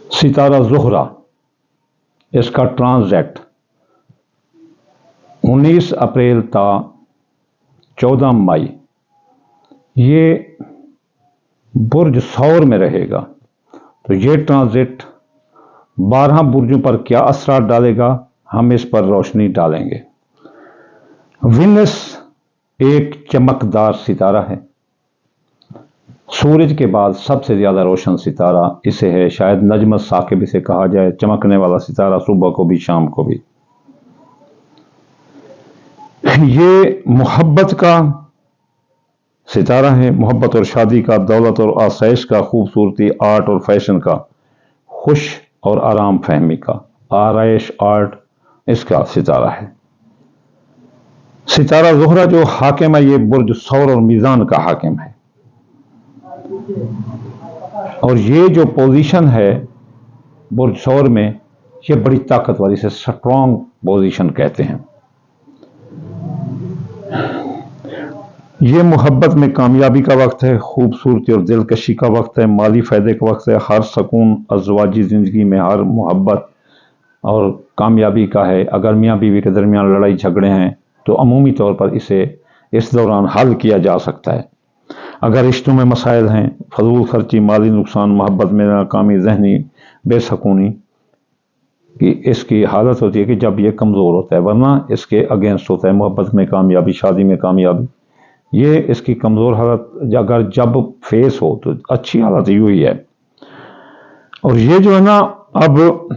सितारा ज़ुहरा, इसका ट्रांजेक्ट 19 अप्रैल था 14 मई, ये बुर्ज सौर में रहेगा। तो ये ट्रांजिट 12 बुर्जों पर क्या असरात डालेगा, हम इस पर रोशनी डालेंगे। विनस एक चमकदार सितारा है, सूरज के बाद सबसे ज्यादा रोशन सितारा इसे है। शायद नजम साकिब इसे कहा जाए, चमकने वाला सितारा, सुबह को भी शाम को भी। ये मोहब्बत का सितारा है, मोहब्बत और शादी का, दौलत और आसाइश का, खूबसूरती, आर्ट और फैशन का, खुश और आराम फहमी का, आराइश, आर्ट, इसका सितारा है। सितारा ज़ुहरा जो हाकिम है, ये बुर्ज सौर और मीज़ान का हाकिम है। और ये जो पोजीशन है बुर्ज सौर में, ये बड़ी ताकतवर, इसे स्ट्रॉन्ग पोजीशन कहते हैं। ये मोहब्बत में कामयाबी का वक्त है, खूबसूरती और दिलकशी का वक्त है, माली फ़ायदे का वक्त है, हर सुकून अज़वाजी ज़िंदगी में, हर मोहब्बत और कामयाबी का है। अगर मियाँ बीवी के दरमियान लड़ाई झगड़े हैं तो अमूमी तौर पर इसे इस दौरान हल किया जा सकता है। अगर रिश्तों में मसाइल हैं, फजूल खर्ची, माली नुकसान, मोहब्बत में नाकामी, जहनी बेसकूनी की इसकी हालत होती है कि जब ये कमज़ोर होता है, वरना इसके अगेंस्ट होता है। मोहब्बत में कामयाबी, शादी में कामयाबी, ये इसकी कमज़ोर हालत अगर जब फेस हो तो अच्छी हालत यूँ ही है। और ये जो है ना, अब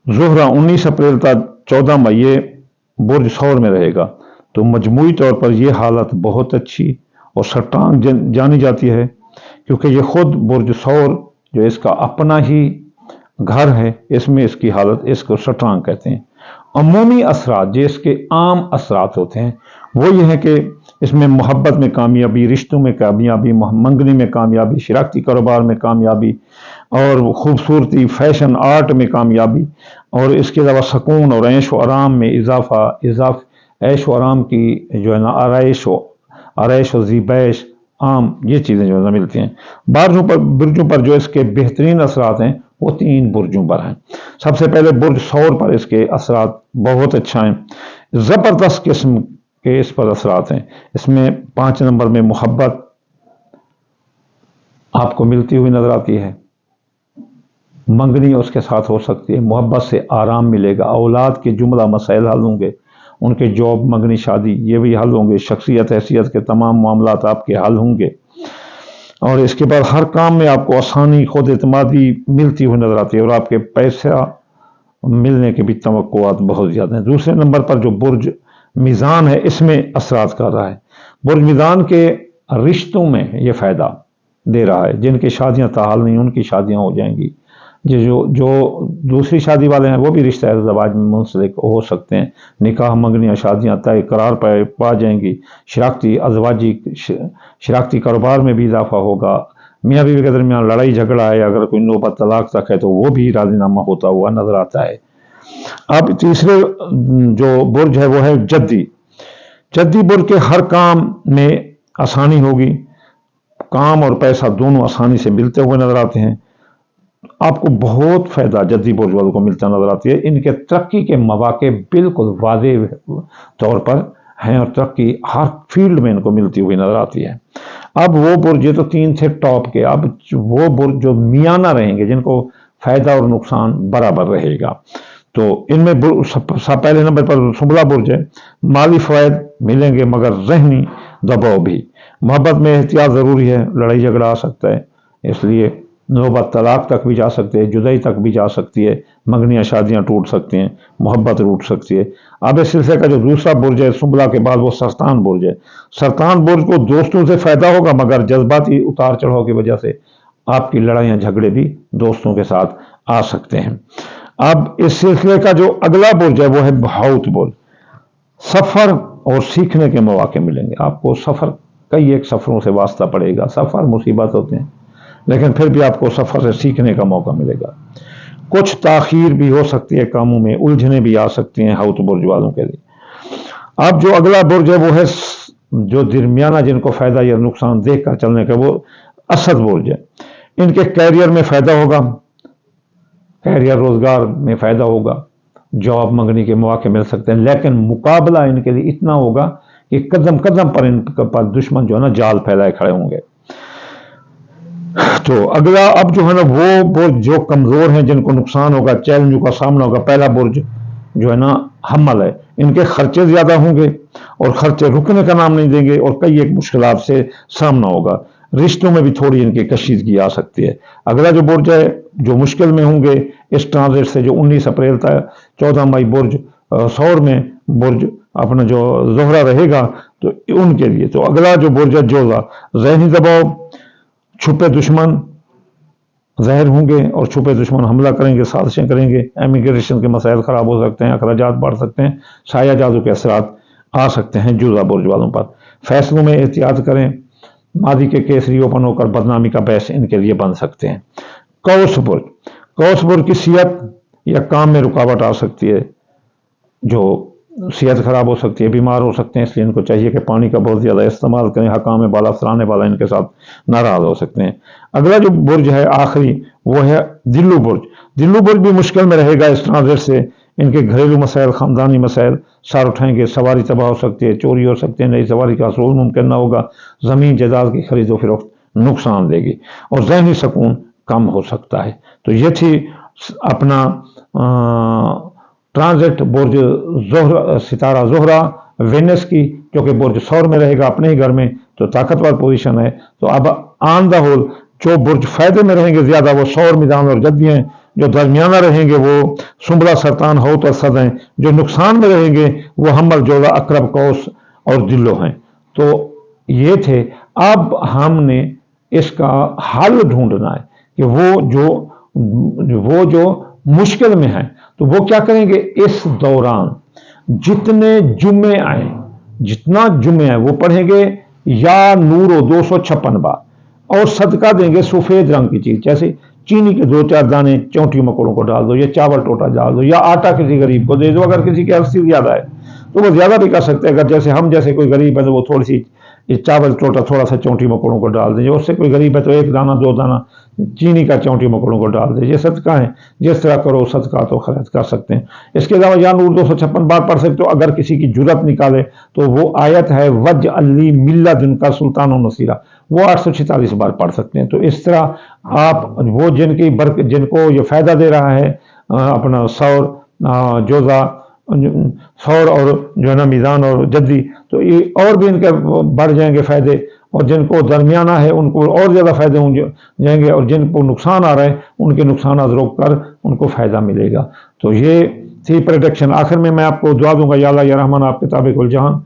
ज़ुहरा 19 अप्रैल तक 14 मई ये बुर्ज सौर में रहेगा, तो मजमूई तौर पर यह हालत बहुत अच्छी और स्ट्रांग जानी जाती है, क्योंकि ये खुद बुर्ज सौर जो इसका अपना ही घर है, इसमें इसकी हालत, इसको स्ट्रांग कहते हैं। अमूमी असरात जो इसके आम असरात होते हैं वो ये है कि इसमें मोहब्बत में कामयाबी, रिश्तों में कामयाबी, मंगनी में कामयाबी, शराकती कारोबार में कामयाबी, और खूबसूरती, फैशन, आर्ट में कामयाबी, और इसके अलावा सुकून और ऐश व आराम में इजाफा ऐश व आराम की जो है ना, आरैश व ज़ीबैश, आम, ये चीज़ें जो है ना मिलती हैं। बुर्जों पर जो इसके बेहतरीन असरात हैं वो 3 बुर्जों पर हैं। सबसे पहले बुर्ज सौर पर इसके असरात बहुत अच्छा हैं, ज़बरदस्त किस्म के इस पर असरात हैं। इसमें 5 नंबर में मोहब्बत आपको मिलती हुई नजर आती है, मंगनी उसके साथ हो सकती है, मोहब्बत से आराम मिलेगा, औलाद के जुमला मसाइल हल होंगे, उनके जॉब, मंगनी, शादी, ये भी हल होंगे, शख्सियत, हैसियत के तमाम मामलात आपके हल होंगे। और इसके बाद हर काम में आपको आसानी, खुद एतमादी मिलती हुई नजर आती है, और आपके पैसा मिलने के भी तवक्कुआत बहुत ज़्यादा हैं। दूसरे नंबर पर जो बुर्ज मीज़ान है, इसमें असरात कर रहा है। बुर्ज मीज़ान के रिश्तों में ये फ़ायदा दे रहा है, जिनकी शादियाँ ताहाल नहीं उनकी शादियाँ हो जाएंगी, जो दूसरी शादी वाले हैं वो भी रिश्ता ज़वाज में मुंसलिक हो सकते हैं, निकाह, मंगनियाँ, शादियाँ तय करार पा जाएंगी, शराकती कारोबार में भी इजाफा होगा, मियाँ बीवी के दरमियान लड़ाई झगड़ा है, अगर कोई नौबत तलाक तक है तो वो भी राजीनामा होता हुआ नजर आता है। अब तीसरे जो बुर्ज है वो है जद्दी बुर्ज के हर काम में आसानी होगी, काम और पैसा दोनों आसानी से मिलते हुए नजर आते हैं। आपको बहुत फायदा जद्दी बुर्ज वालों को मिलता नजर आती है। इनके तरक्की के मौके बिल्कुल वाज़ेह तौर पर हैं और तरक्की हर फील्ड में इनको मिलती हुई नजर आती है। अब वो बुर्ज, ये तो 3 थे टॉप के, अब वो बुर्ज जो मियाना रहेंगे, जिनको फायदा और नुकसान बराबर रहेगा, तो इनमें पहले नंबर पर सुबला बुर्ज है। माली फ़वायद मिलेंगे मगर ज़हनी दबाव भी, मोहब्बत में एहतियात ज़रूरी है, लड़ाई झगड़ा आ सकता है, इसलिए नौबत तलाक तक भी जा सकते हैं, जुदाई तक भी जा सकती है, मंगनियाँ, शादियाँ टूट सकती हैं, मोहब्बत टूट सकती है। अब इस सिलसिले का जो दूसरा बुर्ज है सुबला के बाद, वो सरतान बुर्ज है। सरतान बुर्ज को दोस्तों से फायदा होगा, मगर जज्बाती उतार चढ़ाव की वजह से आपकी लड़ाइयाँ झगड़े भी दोस्तों के साथ आ सकते हैं। अब इस सिलसिले का जो अगला बुर्ज है वो है बहाउत बुर्ज। सफ़र और सीखने के मौके मिलेंगे आपको, सफ़र, कई एक सफ़रों से वास्ता पड़ेगा, सफ़र मुसीबत होते हैं, लेकिन फिर भी आपको सफ़र से सीखने का मौका मिलेगा। कुछ ताखीर भी हो सकती है कामों में, उलझने भी आ सकती हैं हाउत बुर्ज वालों के लिए। अब जो अगला बुर्ज है वो है जो दरमियाना, जिनको फ़ायदा या नुकसान देख कर चलने का, वो असद बुर्ज है। इनके कैरियर में फ़ायदा होगा, कैरियर रोज़गार में फ़ायदा होगा, जॉब मंगने के मौके मिल सकते हैं, लेकिन मुकाबला इनके लिए इतना होगा कि कदम कदम पर इनके पास दुश्मन जो है ना जाल फैलाए खड़े होंगे। तो अगला अब जो है ना वो बुर्ज जो कमज़ोर हैं, जिनको नुकसान होगा, चैलेंजों का सामना होगा, पहला बुर्ज जो है ना हम्मल है। इनके खर्चे ज़्यादा होंगे और खर्चे रुकने का नाम नहीं देंगे और कई एक मुश्किलात से सामना होगा। रिश्तों में भी थोड़ी इनकी कशीदगी आ सकती है। अगला जो बुर्ज है जो मुश्किल में होंगे इस ट्रांजिट से, जो 19 अप्रैल तक 14 मई बुर्ज सौर में बुर्ज अपना जो जोहरा रहेगा, तो उनके लिए तो अगला जो बुर्ज है जोजा, ज़हनी दबाव, छुपे दुश्मन ज़ाहिर होंगे और छुपे दुश्मन हमला करेंगे, साजिशें करेंगे, इमिग्रेशन के मसाइल ख़राब हो सकते हैं, अखराजात बढ़ सकते हैं, साया जादू के असरात आ सकते हैं जुज़ा बुर्ज वालों पर। फैसलों में एहतियात करें, मादी के केस रीओपन होकर बदनामी का बहस इनके लिए बन सकते हैं। कौस बुर्ज, कौस बुर्ज की सेहत या काम में रुकावट आ सकती है, जो सेहत खराब हो सकती है, बीमार हो सकते हैं, इसलिए इनको चाहिए कि पानी का बहुत ज़्यादा इस्तेमाल करें। हकाम बाला सराहने वाला इनके साथ नाराज़ हो सकते हैं। अगला जो बुर्ज है आखिरी वो है दिल्लू बुर्ज। दिल्लू बुर्ज भी मुश्किल में रहेगा इस ट्रांजिट से। इनके घरेलू मसाइल, ख़ानदानी मसाइल सार उठाएंगे, सवारी तबाह हो सकती है, चोरी हो सकती है, नई सवारी का हसूल मुमकिन ना होगा, ज़मीन जायदाद की खरीदो फरोख्त नुकसान देगी और ज़हनी सुकून कम हो सकता है। तो ये थी अपना ट्रांजिट बुर्ज जोहरा, सितारा जोहरा वेनस की, जो कि बुर्ज सौर में रहेगा अपने ही घर में, तो ताकतवर पोजीशन है। तो अब ऑन द होल जो बुर्ज फायदे में रहेंगे ज़्यादा वो सौर, मिजान और जद्दी हैं। जो दरमियाना रहेंगे वो सुंबला, सरतान, हौत और सद हैं। जो नुकसान में रहेंगे वो हम्मल, जोड़ा, अकरब, कौस और दिल्लो हैं। तो ये थे। अब हमने इसका हल ढूंढना है कि वो जो मुश्किल में है तो वो क्या करेंगे। इस दौरान जितने जुम्मे आए, जितना जुम्मे आए वो पढ़ेंगे या नूरो 256 बार और सदका देंगे सफ़ेद रंग की चीज़, जैसे चीनी के 2-4 दाने चौंटी मकोड़ों को डाल दो, या चावल टोटा डाल दो, या आटा किसी गरीब को दे दो। अगर किसी की हस्ती ज़्यादा है तो वो ज़्यादा भी कर सकते हैं। अगर जैसे हम जैसे कोई गरीब है तो वो थोड़ी सी ये चावल टोटा थोड़ा सा चौंटी मकोड़ों को डाल दें। उससे कोई गरीब है तो 1 दाना 2 दाना चीनी का चौंटी मकोड़ों को डाल दें। ये सदका है, जिस तरह करो सदका तो खर्च कर सकते हैं। इसके अलावा या नूर 256 बार पढ़ सकते हो। अगर किसी की जुरत निकाले तो वो आयत है वज अली मिल्ला जिनका सुल्तान और नसीरा, वो 846 बार पढ़ सकते हैं। तो इस तरह आप वो जिनको ये फ़ायदा दे रहा है अपना सौर, जोजा, सौर और जो है ना मीज़ान और जद्दी, तो ये और भी इनके बढ़ जाएंगे फ़ायदे, और जिनको दरमियाना है उनको और ज़्यादा फ़ायदे हो जाएंगे, और जिनको नुकसान आ रहा है उनके नुकसान रोक कर उनको फ़ायदा मिलेगा। तो ये थी प्रोडक्शन। आखिर में मैं आपको दुआ दूंगा, या अल्लाह या रहमान आप किताब कुल जहान,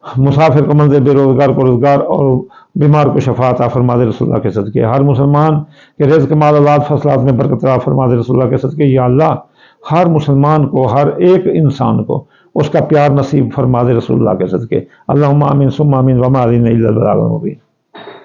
मुसाफिर को मंज़िल, बेरोज़गार को रोज़गार और बीमार को शफा अता फरमा दे रसूलुल्लाह के सदके। हर मुसलमान के रिज़्क़, माल, औलाद, फसलात में बरकत अता फरमा दे रसूलुल्लाह के सदके। या अल्लाह हर मुसलमान को, हर एक इंसान को उसका प्यार नसीब फरमा दे रसूलुल्लाह के सदके। अल्लाहुम्मा आमीन सुम्मा आमीन वमा अलैना इल्लल बलागुल मुबीन।